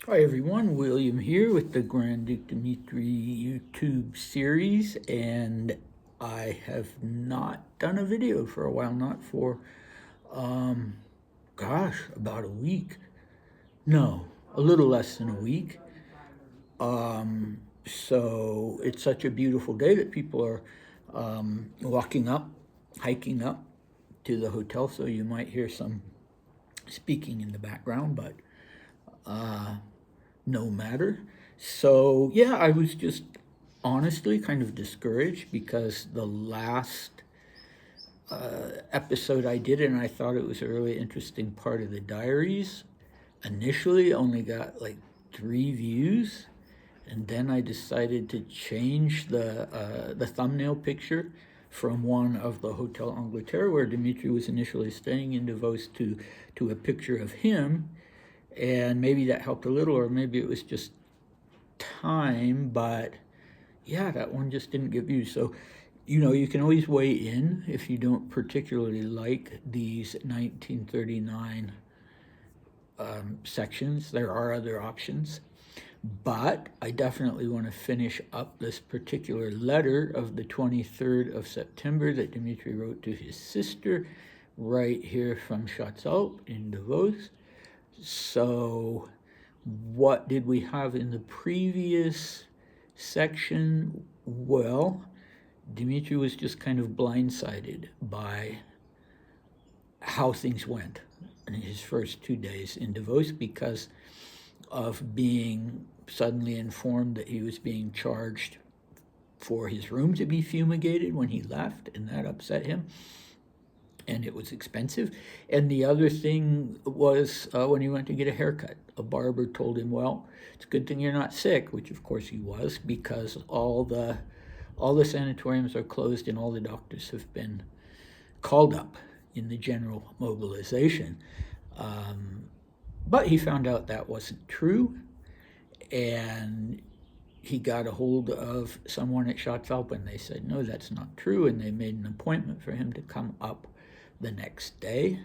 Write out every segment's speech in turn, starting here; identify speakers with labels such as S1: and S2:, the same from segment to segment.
S1: Hi everyone, William here with the Grand Duke Dmitri YouTube series, and I have not done a video for a while, not for, about a week. No, a little less than a week. So it's such a beautiful day that people are walking up, hiking up to the hotel, so you might hear some speaking in the background, but no matter. So, yeah, I was just honestly kind of discouraged because the last episode I did, and I thought it was a really interesting part of the diaries, initially only got like 3 views. And then I decided to change the thumbnail picture from one of the Hotel Angleterre, where Dmitri was initially staying in Davos, to a picture of him. And maybe that helped a little, or maybe it was just time, but yeah, that one just didn't get views. So, you can always weigh in if you don't particularly like these 1939 sections. There are other options. But I definitely want to finish up this particular letter of the 23rd of September that Dmitri wrote to his sister right here from Schatzalp in Davos. So what did we have in the previous section? Well, Dmitri was just kind of blindsided by how things went in his first 2 days in Davos because of being suddenly informed that he was being charged for his room to be fumigated when he left, and that upset him. And it was expensive. And the other thing was when he went to get a haircut, a barber told him, well, it's a good thing you're not sick, which of course he was, because all the sanatoriums are closed and all the doctors have been called up in the general mobilization. But he found out that wasn't true, and he got a hold of someone at Schatzalp, and they said, no, that's not true, and they made an appointment for him to come up the next day,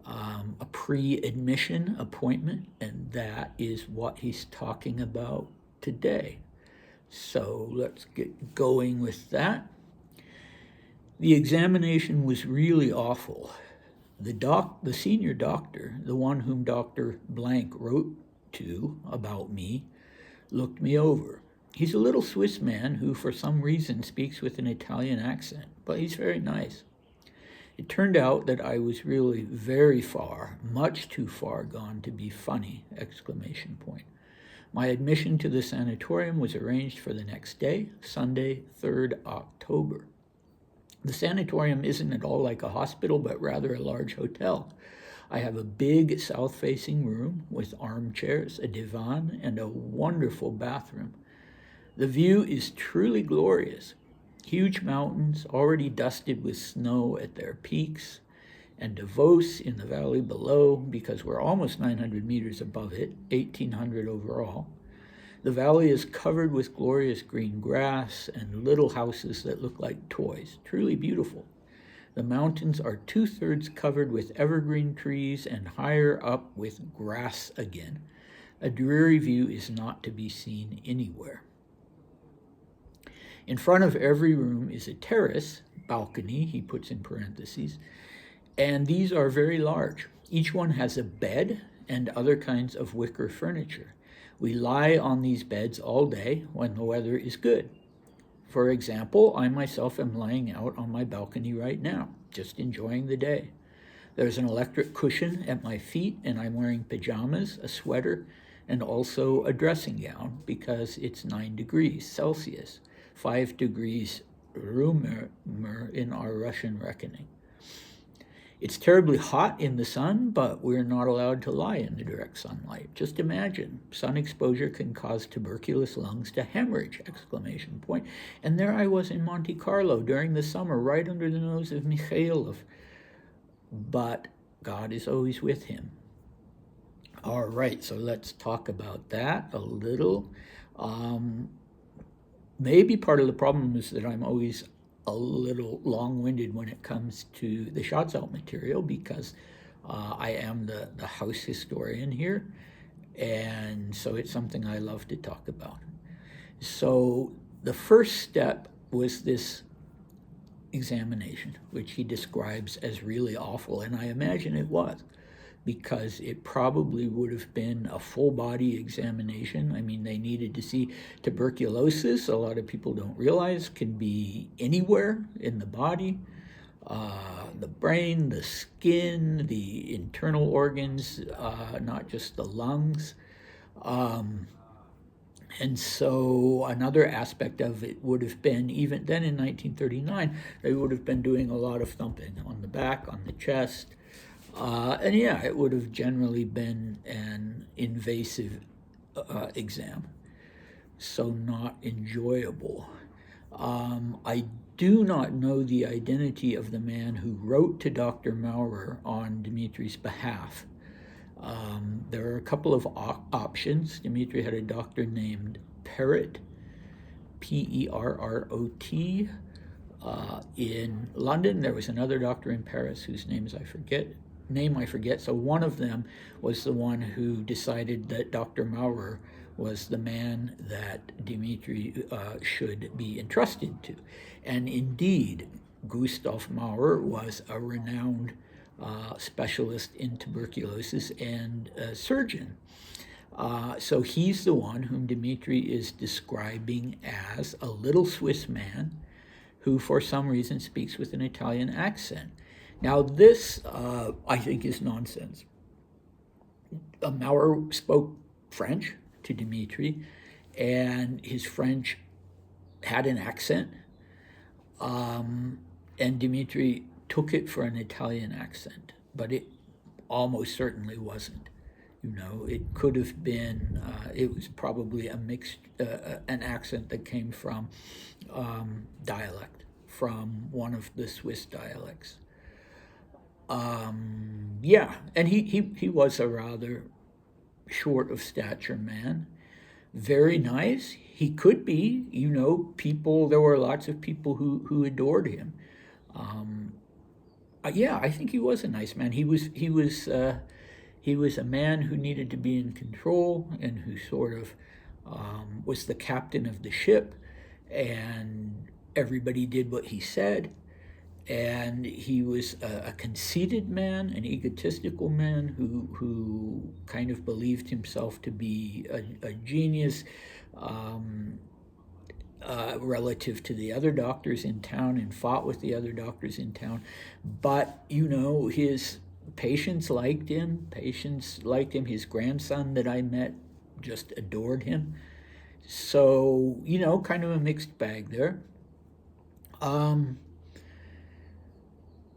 S1: a pre-admission appointment, and that is what he's talking about today. So let's get going with that. The examination was really awful. The senior doctor, the one whom Dr. Blank wrote to about me, looked me over. He's a little Swiss man who, for some reason, speaks with an Italian accent, but he's very nice. It turned out that I was really very far, much too far gone to be funny! My admission to the sanatorium was arranged for the next day, Sunday, 3rd October. The sanatorium isn't at all like a hospital, but rather a large hotel. I have a big south-facing room with armchairs, a divan, and a wonderful bathroom. The view is truly glorious. Huge mountains, already dusted with snow at their peaks, and Davos in the valley below, because we're almost 900 meters above it, 1,800 overall. The valley is covered with glorious green grass and little houses that look like toys, truly beautiful. The mountains are 2/3 covered with evergreen trees and higher up with grass again. A dreary view is not to be seen anywhere. In front of every room is a terrace, balcony, he puts in parentheses, and these are very large. Each one has a bed and other kinds of wicker furniture. We lie on these beds all day when the weather is good. For example, I myself am lying out on my balcony right now, just enjoying the day. There's an electric cushion at my feet, and I'm wearing pajamas, a sweater, and also a dressing gown because it's 9 degrees Celsius, 5 degrees Römer in our Russian reckoning. It's terribly hot in the sun, but we're not allowed to lie in the direct sunlight. Just imagine, sun exposure can cause tuberculous lungs to hemorrhage! And there I was in Monte Carlo during the summer, right under the nose of Mikhailov. But God is always with him. All right, so let's talk about that a little. Maybe part of the problem is that I'm always a little long-winded when it comes to the Schatzalp material because I am the house historian here, And so it's something I love to talk about. So the first step was this examination, which he describes as really awful, and I imagine it was, because it probably would have been a full body examination. I mean, they needed to see tuberculosis, a lot of people don't realize, can be anywhere in the body. The brain, the skin, the internal organs, not just the lungs. And so another aspect of it would have been, even then in 1939, they would have been doing a lot of thumping on the back, on the chest. And yeah, it would have generally been an invasive exam, so not enjoyable. I do not know the identity of the man who wrote to Dr. Maurer on Dmitri's behalf. There are a couple of options. Dmitri had a doctor named Perrott, Perrot, in London. There was another doctor in Paris whose name I forget. So one of them was the one who decided that Dr. Maurer was the man that Dmitri should be entrusted to. And indeed, Gustav Maurer was a renowned specialist in tuberculosis and a surgeon. So he's the one whom Dmitri is describing as a little Swiss man who for some reason speaks with an Italian accent. Now this, I think, is nonsense. Maurer spoke French to Dmitri, and his French had an accent, and Dmitri took it for an Italian accent, but it almost certainly wasn't. It could have been, it was probably a mixed, an accent that came from dialect, from one of the Swiss dialects. Yeah, and he was a rather short of stature man, very nice. He could be, people, there were lots of people who adored him. Yeah, I think he was a nice man. He was a man who needed to be in control and who sort of was the captain of the ship, and everybody did what he said. And he was a conceited man, an egotistical man who kind of believed himself to be a genius relative to the other doctors in town, and fought with the other doctors in town. But, his patients liked him. His grandson that I met just adored him. So, kind of a mixed bag there.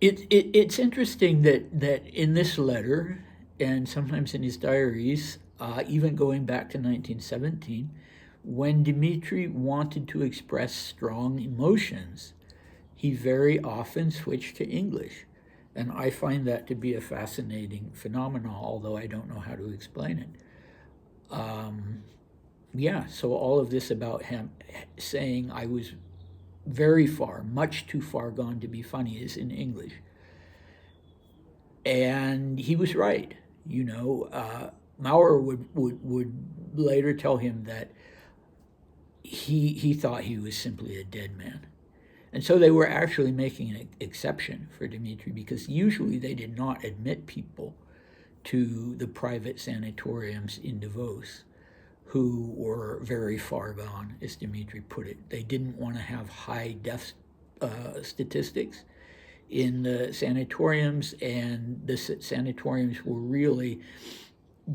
S1: It's interesting that in this letter, and sometimes in his diaries, even going back to 1917, when Dmitri wanted to express strong emotions, he very often switched to English. And I find that to be a fascinating phenomenon, although I don't know how to explain it. Yeah, so all of this about him saying I was very far, much too far gone to be funny, is in English. And he was right. Maurer would later tell him that he thought he was simply a dead man. And so they were actually making an exception for Dmitri, because usually they did not admit people to the private sanatoriums in Davos who were very far gone, as Dmitri put it. They didn't want to have high death statistics in the sanatoriums, and the sanatoriums were really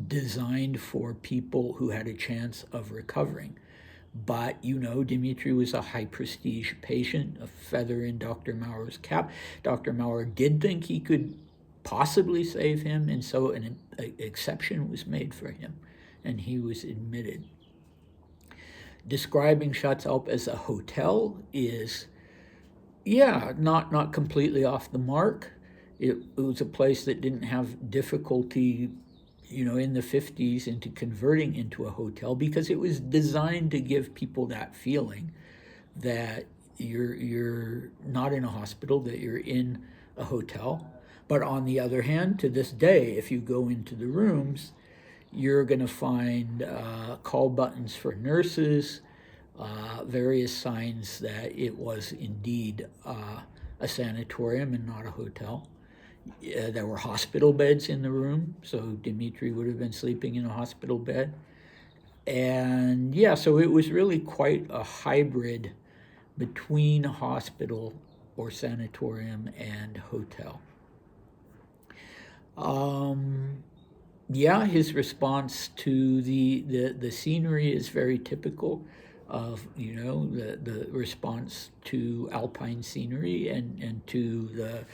S1: designed for people who had a chance of recovering. But, Dmitri was a high prestige patient, a feather in Dr. Maurer's cap. Dr. Maurer did think he could possibly save him, and so an exception was made for him, and he was admitted. Describing Schatzalp as a hotel is, not completely off the mark. It was a place that didn't have difficulty, in the 50s into converting into a hotel, because it was designed to give people that feeling that you're not in a hospital, that you're in a hotel. But on the other hand, to this day, if you go into the rooms, You're going to find call buttons for nurses, various signs that it was indeed a sanatorium and not a hotel. There were hospital beds in the room, so Dmitri would have been sleeping in a hospital bed. And yeah, so it was really quite a hybrid between hospital or sanatorium and hotel. Yeah, his response to the scenery is very typical of, the response to alpine scenery and to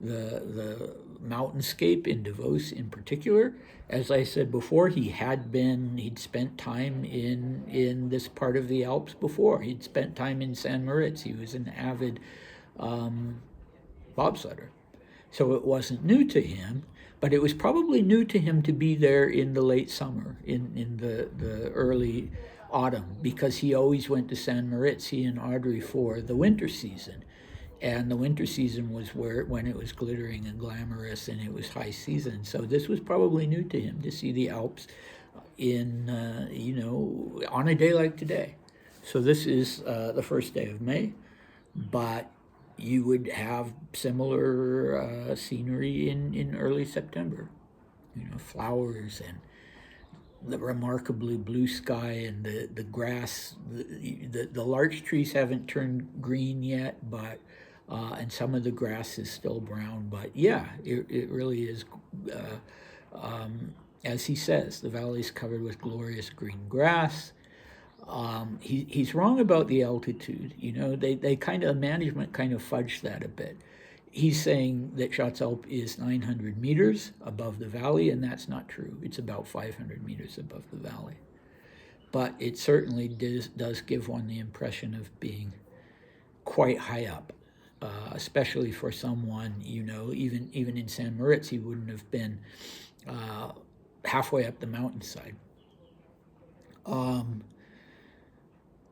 S1: the mountainscape in Davos in particular. As I said before, he'd spent time in this part of the Alps before. He'd spent time in St Moritz. He was an avid bobsledder. So it wasn't new to him, but it was probably new to him to be there in the late summer, in the early autumn, because he always went to St Moritz, he and Audrey, for the winter season. And the winter season was when it was glittering and glamorous and it was high season. So this was probably new to him, to see the Alps in, on a day like today. So this is the first day of May, but you would have similar scenery in early September. Flowers and the remarkably blue sky and the grass. The larch trees haven't turned green yet, but and some of the grass is still brown. But yeah, it really is. As he says, the valley is covered with glorious green grass. He's wrong about the altitude. They management kind of fudged that a bit. He's saying that Schatzalp is 900 meters above the valley, and that's not true. It's about 500 meters above the valley. But it certainly does give one the impression of being quite high up, especially for someone, even in St Moritz, he wouldn't have been halfway up the mountainside.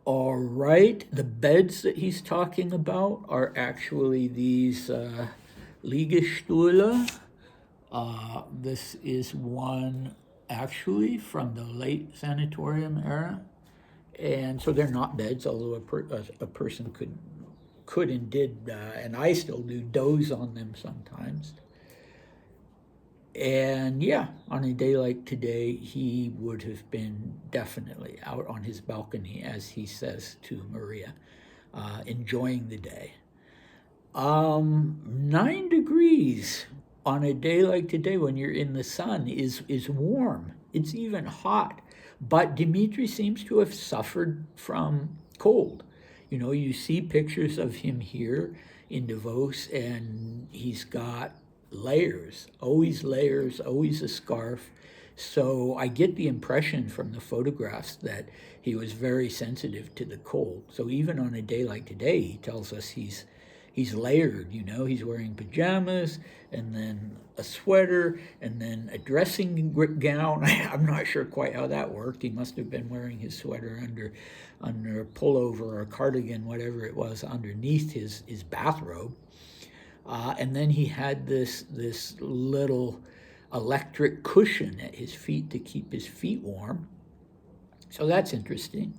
S1: All right, the beds that he's talking about are actually these Liegestühle. This is one actually from the late sanatorium era. And so they're not beds, although a person could and did, and I still do, doze on them sometimes. And yeah, on a day like today, he would have been definitely out on his balcony, as he says to Maria, enjoying the day. 9 degrees on a day like today when you're in the sun is warm. It's even hot. But Dmitri seems to have suffered from cold. You see pictures of him here in Davos, and he's got layers, always a scarf. So I get the impression from the photographs that he was very sensitive to the cold. So even on a day like today, he tells us he's layered. He's wearing pajamas and then a sweater and then a dressing gown. I'm not sure quite how that worked. He must have been wearing his sweater under a pullover or a cardigan, whatever it was, underneath his bathrobe. And then he had this little electric cushion at his feet to keep his feet warm. So that's interesting.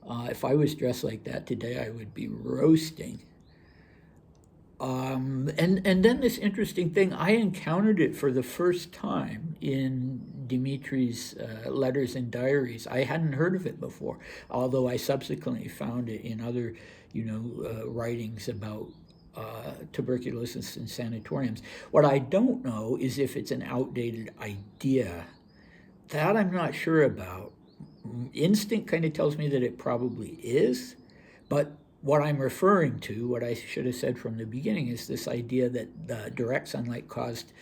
S1: If I was dressed like that today, I would be roasting. And then this interesting thing, I encountered it for the first time in Dmitri's letters and diaries. I hadn't heard of it before, although I subsequently found it in other, writings about tuberculosis in sanatoriums. What I don't know is if it's an outdated idea. That I'm not sure about. Instinct kind of tells me that it probably is, but what I'm referring to, what I should have said from the beginning, is this idea that the direct sunlight caused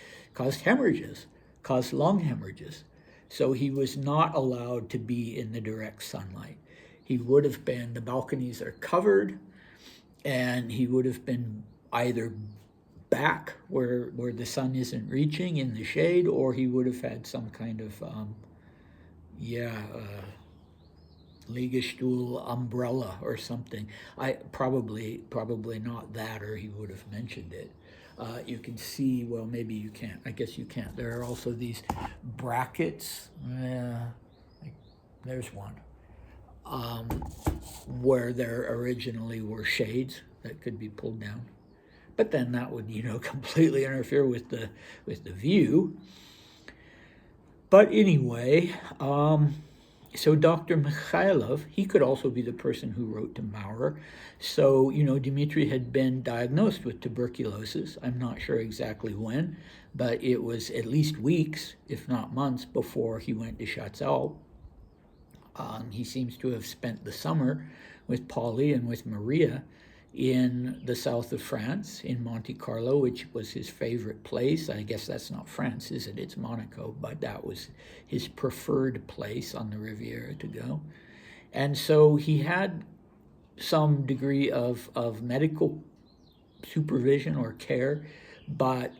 S1: hemorrhages, caused lung hemorrhages. So he was not allowed to be in the direct sunlight. He would have been, the balconies are covered, and he would have been either back where the sun isn't reaching in the shade, or he would have had some kind of, Liegestuhl umbrella or something. I probably not that, or he would have mentioned it. You can see, well, maybe you can't. I guess you can't. There are also these brackets. There's one. Where there originally were shades that could be pulled down. But then that would, completely interfere with the view. But anyway, so Dr. Mikhailov, he could also be the person who wrote to Maurer. So, Dmitri had been diagnosed with tuberculosis. I'm not sure exactly when, but it was at least weeks, if not months, before he went to Chatzell. He seems to have spent the summer with Polly and with Maria in the south of France, in Monte Carlo, which was his favorite place. I guess that's not France, is it? It's Monaco, but that was his preferred place on the Riviera to go. And so he had some degree of medical supervision or care, but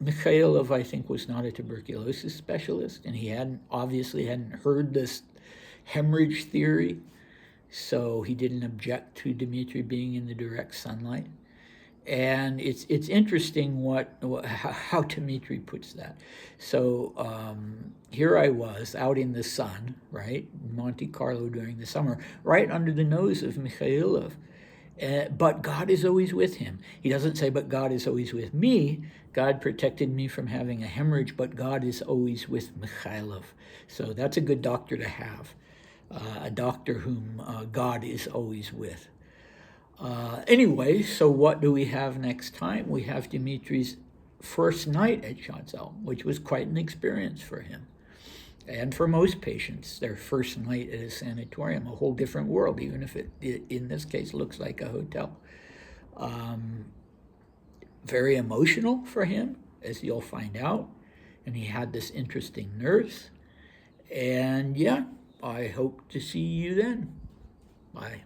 S1: Mikhailov, I think, was not a tuberculosis specialist, and he obviously hadn't heard this hemorrhage theory, so he didn't object to Dmitri being in the direct sunlight. And it's interesting how Dmitri puts that. So here I was out in the sun, right, Monte Carlo during the summer, right under the nose of Mikhailov. But God is always with him. He doesn't say, but God is always with me. God protected me from having a hemorrhage, but God is always with Mikhailov. So that's a good doctor to have, a doctor whom God is always with. Anyway, so what do we have next time? We have Dmitri's first night at Chatzell, which was quite an experience for him. And for most patients, their first night at a sanatorium, a whole different world, even if it, in this case, looks like a hotel. Very emotional for him, as you'll find out. And he had this interesting nurse. And yeah, I hope to see you then. Bye.